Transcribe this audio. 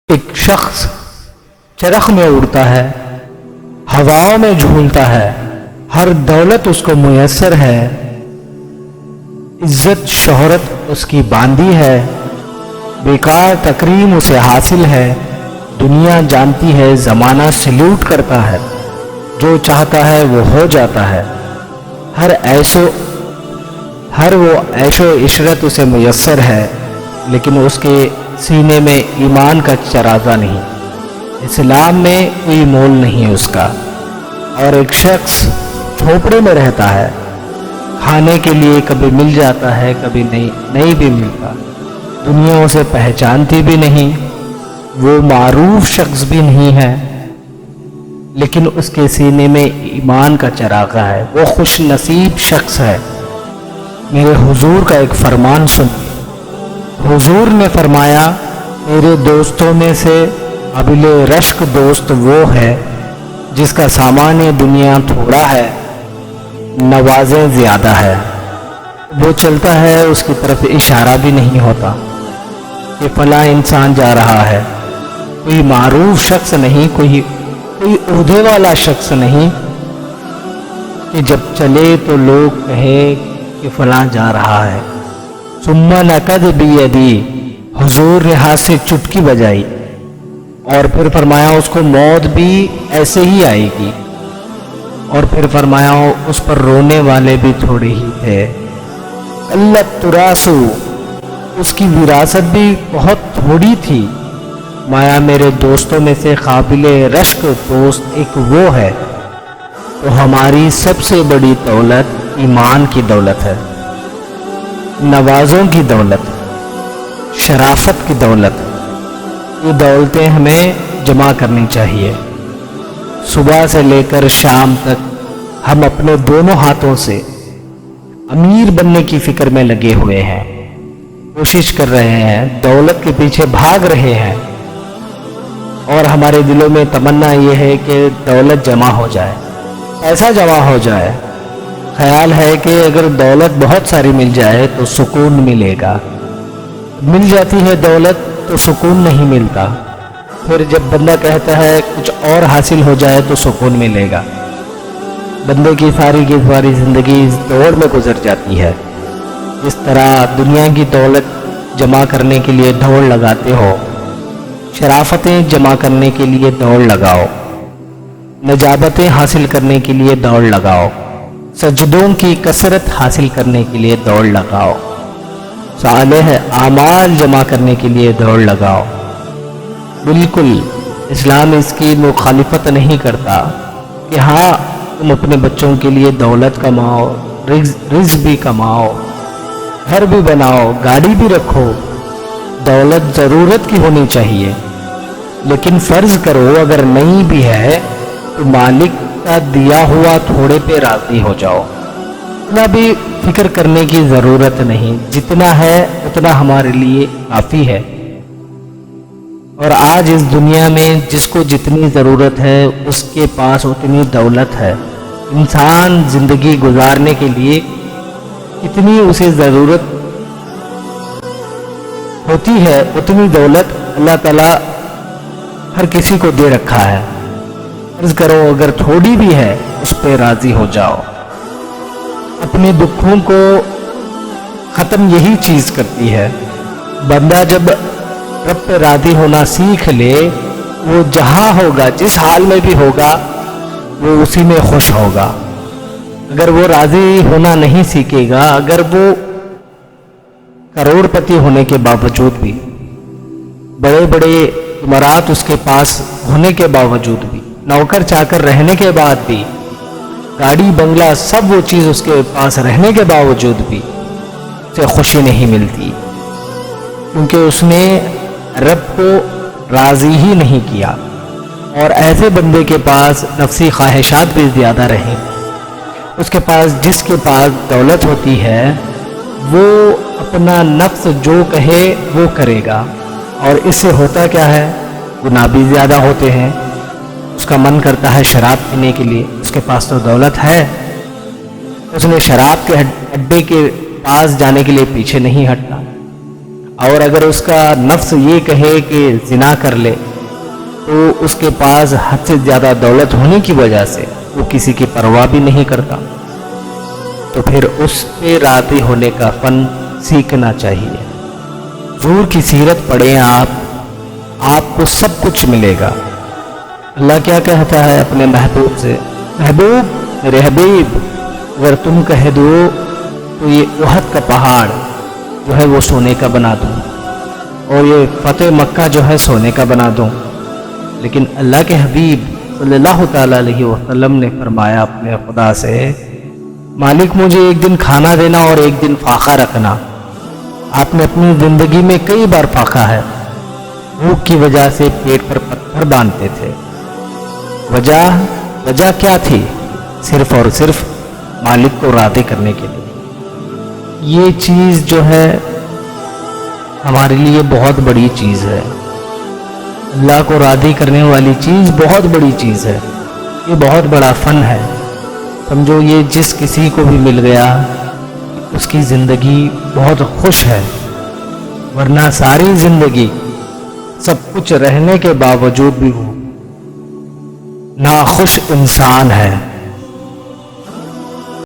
ایک شخص چرخ میں اڑتا ہے، ہواؤں میں جھولتا ہے، ہر دولت اس کو میسر ہے، عزت شہرت اس کی باندھی ہے، بیکار تکریم اسے حاصل ہے، دنیا جانتی ہے، زمانہ سلوٹ کرتا ہے، جو چاہتا ہے وہ ہو جاتا ہے، ہر وہ عیش و عشرت اسے میسر ہے، لیکن اس کے سینے میں ایمان کا چراغا نہیں، اسلام میں کوئی مول نہیں اس کا۔ اور ایک شخص جھونپڑے میں رہتا ہے، کھانے کے لیے کبھی مل جاتا ہے، کبھی نہیں بھی ملتا، دنیا اسے پہچانتی بھی نہیں، وہ معروف شخص بھی نہیں ہے، لیکن اس کے سینے میں ایمان کا چراغا ہے، وہ خوش نصیب شخص ہے۔ میرے حضور کا ایک فرمان سن، حضور نے فرمایا، میرے دوستوں میں سے قابل رشک دوست وہ ہے جس کا سامان دنیا تھوڑا ہے، نوازیں زیادہ ہے۔ وہ چلتا ہے، اس کی طرف اشارہ بھی نہیں ہوتا کہ فلاں انسان جا رہا ہے، کوئی معروف شخص نہیں، کوئی عہدے والا شخص نہیں کہ جب چلے تو لوگ کہے کہ فلاں جا رہا ہے۔ ثم نقد بیدی، حضور نے ہاتھ سے چٹکی بجائی اور پھر فرمایا اس کو موت بھی ایسے ہی آئے گی، اور پھر فرمایا اس پر رونے والے بھی تھوڑے ہی تھے۔ قلت تراسو، اس کی وراثت بھی بہت تھوڑی تھی۔ مایا میرے دوستوں میں سے قابل رشک دوست ایک وہ ہے، تو ہماری سب سے بڑی دولت ایمان کی دولت ہے، نوازوں کی دولت، شرافت کی دولت۔ یہ دولتیں ہمیں جمع کرنی چاہیے۔ صبح سے لے کر شام تک ہم اپنے دونوں ہاتھوں سے امیر بننے کی فکر میں لگے ہوئے ہیں، کوشش کر رہے ہیں، دولت کے پیچھے بھاگ رہے ہیں، اور ہمارے دلوں میں تمنا یہ ہے کہ دولت جمع ہو جائے، پیسہ جمع ہو جائے۔ خیال ہے کہ اگر دولت بہت ساری مل جائے تو سکون ملے گا، مل جاتی ہے دولت تو سکون نہیں ملتا، پھر جب بندہ کہتا ہے کچھ اور حاصل ہو جائے تو سکون ملے گا۔ بندے کی ساری زندگی اس دوڑ میں گزر جاتی ہے۔ اس طرح دنیا کی دولت جمع کرنے کے لیے دوڑ لگاتے ہو، شرافتیں جمع کرنے کے لیے دوڑ لگاؤ، نجابتیں حاصل کرنے کے لیے دوڑ لگاؤ، سجدوں کی کثرت حاصل کرنے کے لیے دوڑ لگاؤ، صالح اعمال جمع کرنے کے لیے دوڑ لگاؤ۔ بالکل اسلام اس کی مخالفت نہیں کرتا کہ ہاں تم اپنے بچوں کے لیے دولت کماؤ، رزق بھی کماؤ، گھر بھی بناؤ، گاڑی بھی رکھو، دولت ضرورت کی ہونی چاہیے، لیکن فرض کرو اگر نہیں بھی ہے تو مالک کا دیا ہوا تھوڑے پہ راضی ہو جاؤ، اتنا بھی فکر کرنے کی ضرورت نہیں، جتنا ہے اتنا ہمارے لیے کافی ہے۔ اور آج اس دنیا میں جس کو جتنی ضرورت ہے اس کے پاس اتنی دولت ہے۔ انسان زندگی گزارنے کے لیے اتنی اسے ضرورت ہوتی ہے، اتنی دولت اللہ تعالیٰ ہر کسی کو دے رکھا ہے۔ فرض کرو اگر تھوڑی بھی ہے اس پہ راضی ہو جاؤ۔ اپنے دکھوں کو ختم یہی چیز کرتی ہے۔ بندہ جب رب پہ راضی ہونا سیکھ لے، وہ جہاں ہوگا، جس حال میں بھی ہوگا، وہ اسی میں خوش ہوگا۔ اگر وہ راضی ہونا نہیں سیکھے گا، اگر وہ کروڑ پتی ہونے کے باوجود بھی، بڑے بڑے امارات اس کے پاس ہونے کے باوجود بھی، نوکر چاکر رہنے کے بعد بھی، گاڑی بنگلہ سب وہ چیز اس کے پاس رہنے کے باوجود بھی اسے خوشی نہیں ملتی، کیونکہ اس نے رب کو راضی ہی نہیں کیا۔ اور ایسے بندے کے پاس نفسی خواہشات بھی زیادہ رہیں، اس کے پاس جس کے پاس دولت ہوتی ہے وہ اپنا نفس جو کہے وہ کرے گا، اور اس سے ہوتا کیا ہے، گناہ بھی زیادہ ہوتے ہیں۔ اس کا من کرتا ہے شراب پینے کے لیے، اس کے پاس تو دولت ہے، اس نے شراب کے اڈے کے پاس جانے کے لیے پیچھے نہیں ہٹتا۔ اور اگر اس کا نفس یہ کہے کہ زنا کر لے تو اس کے پاس حد سے زیادہ دولت ہونے کی وجہ سے وہ کسی کی پرواہ بھی نہیں کرتا، تو پھر اس پہ راضی ہونے کا فن سیکھنا چاہیے۔ حضور کی سیرت پڑھیں آپ کو سب کچھ ملے گا۔ اللہ کیا کہتا ہے اپنے محبوب سے؟ محبوب، میرے حبیب، اگر تم کہہ دو تو یہ احد کا پہاڑ جو ہے وہ سونے کا بنا دوں، اور یہ فتح مکہ جو ہے سونے کا بنا دوں۔ لیکن اللہ کے حبیب صلی اللہ تعالیٰ علیہ وسلم نے فرمایا اپنے خدا سے، مالک مجھے ایک دن کھانا دینا اور ایک دن فاقہ رکھنا۔ آپ نے اپنی زندگی میں کئی بار فاقہ ہے، بھوک کی وجہ سے پیٹ پر پتھر باندھتے تھے۔ وجہ کیا تھی؟ صرف اور صرف مالک کو راضی کرنے کے لیے۔ یہ چیز جو ہے ہمارے لیے بہت بڑی چیز ہے، اللہ کو راضی کرنے والی چیز بہت بڑی چیز ہے، یہ بہت بڑا فن ہے۔ سمجھو یہ جس کسی کو بھی مل گیا اس کی زندگی بہت خوش ہے، ورنہ ساری زندگی سب کچھ رہنے کے باوجود بھی وہ ناخوش انسان ہے۔